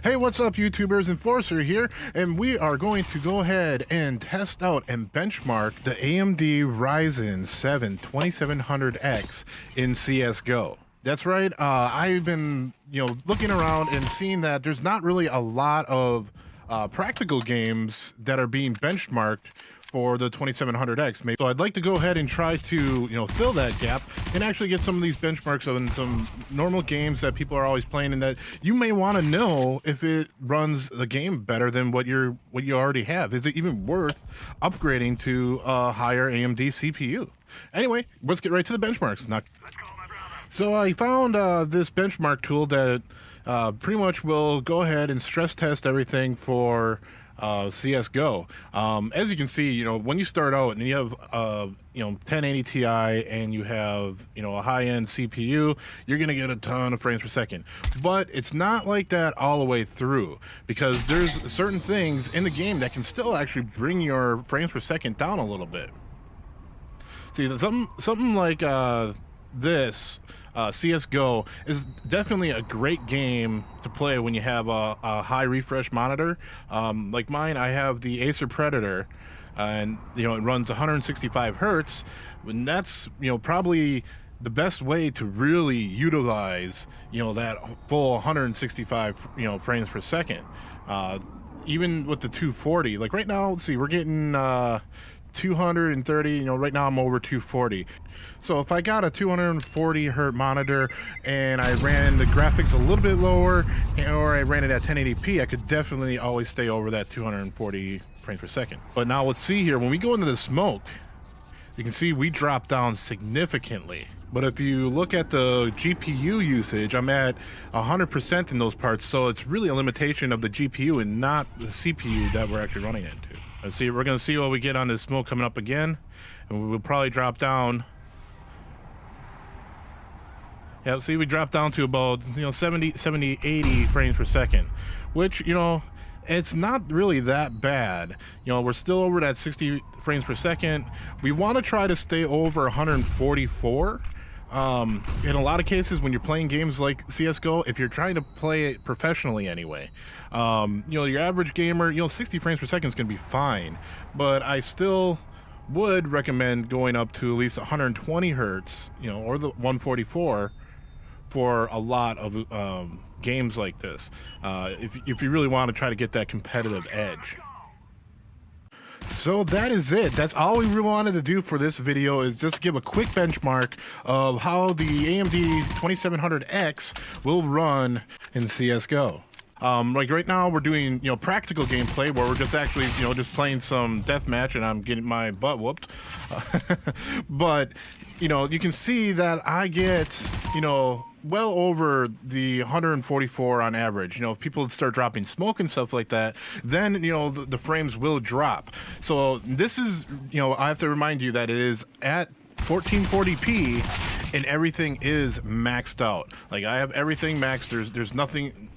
Hey, what's up, YouTubers? Enforcer here, and we are going to go ahead and test out and benchmark the AMD Ryzen 7 2700X in CSGO. That's right. I've been, looking around and seeing that there's not really a lot of practical games that are being benchmarked for the 2700X. So I'd like to go ahead and try to, fill that gap and actually get some of these benchmarks on some normal games that people are always playing and that you may want to know if it runs the game better than what you already have. Is it even worth upgrading to a higher AMD CPU? Anyway, let's get right to the benchmarks. So I found this benchmark tool that pretty much will go ahead and stress test everything for CSGO. As you can see, when you start out and you have 1080 Ti and you have a high-end CPU, you're gonna get a ton of frames per second. But it's not like that all the way through, because there's certain things in the game that can still actually bring your frames per second down a little bit. See, something like this CSGO is definitely a great game to play when you have a high refresh monitor. Like mine, I have the Acer Predator, and it runs 165 hertz, and that's probably the best way to really utilize that full 165 frames per second. Even with the 240, like right now, let's see, we're getting 230, right now I'm over 240. So if I got a 240 hertz monitor and I ran the graphics a little bit lower, or I ran it at 1080p, I could definitely always stay over that 240 frames per second. But now let's see here, when we go into the smoke, you can see we drop down significantly. But if you look at the GPU usage, I'm at 100% in those parts, so it's really a limitation of the GPU and not the CPU that we're actually running into. Let's see, we're going to see what we get on this smoke coming up again, and we'll probably drop down. Yeah, see, we dropped down to about 70, 80 frames per second, which it's not really that bad. We're still over that 60 frames per second. We want to try to stay over 144. In a lot of cases, when you're playing games like CSGO, if you're trying to play it professionally anyway, your average gamer, 60 frames per second is going to be fine. But I still would recommend going up to at least 120 hertz, or the 144 for a lot of games like this, if you really want to try to get that competitive edge. So that is it. That's all we really wanted to do for this video, is just give a quick benchmark of how the AMD 2700X will run in CSGO. Like right now we're doing, practical gameplay where we're just actually, just playing some deathmatch and I'm getting my butt whooped. But, you can see that I get, well over the 144 on average. If people start dropping smoke and stuff like that, then, the frames will drop. So this is, I have to remind you that it is at 1440p and everything is maxed out. Like I have everything maxed. There's nothing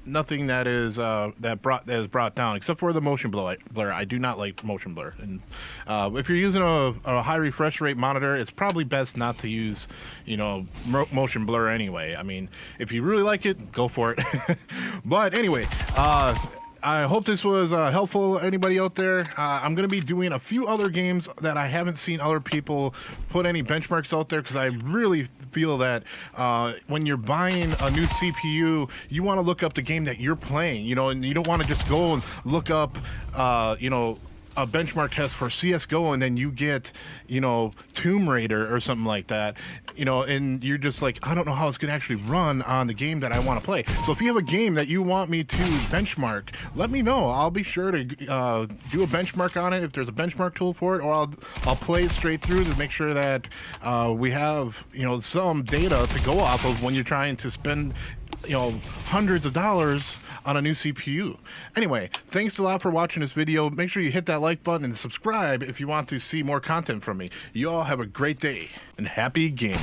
that is that is brought down except for the motion blur. I do not like motion blur. And if you're using a high refresh rate monitor, it's probably best not to use motion blur anyway. I mean, if you really like it, go for it. But anyway, I hope this was helpful. Anybody out there? I'm going to be doing a few other games that I haven't seen other people put any benchmarks out there, because I really feel that when you're buying a new CPU, you want to look up the game that you're playing, and you don't want to just go and look up, a benchmark test for CSGO and then you get, Tomb Raider or something like that, and you're just like, I don't know how it's going to actually run on the game that I want to play. So if you have a game that you want me to benchmark, let me know. I'll be sure to do a benchmark on it if there's a benchmark tool for it, or I'll play it straight through to make sure that we have, some data to go off of when you're trying to spend, hundreds of dollars on a new CPU. Anyway, thanks a lot for watching this video. Make sure you hit that like button and subscribe if you want to see more content from me. You all have a great day and happy gaming.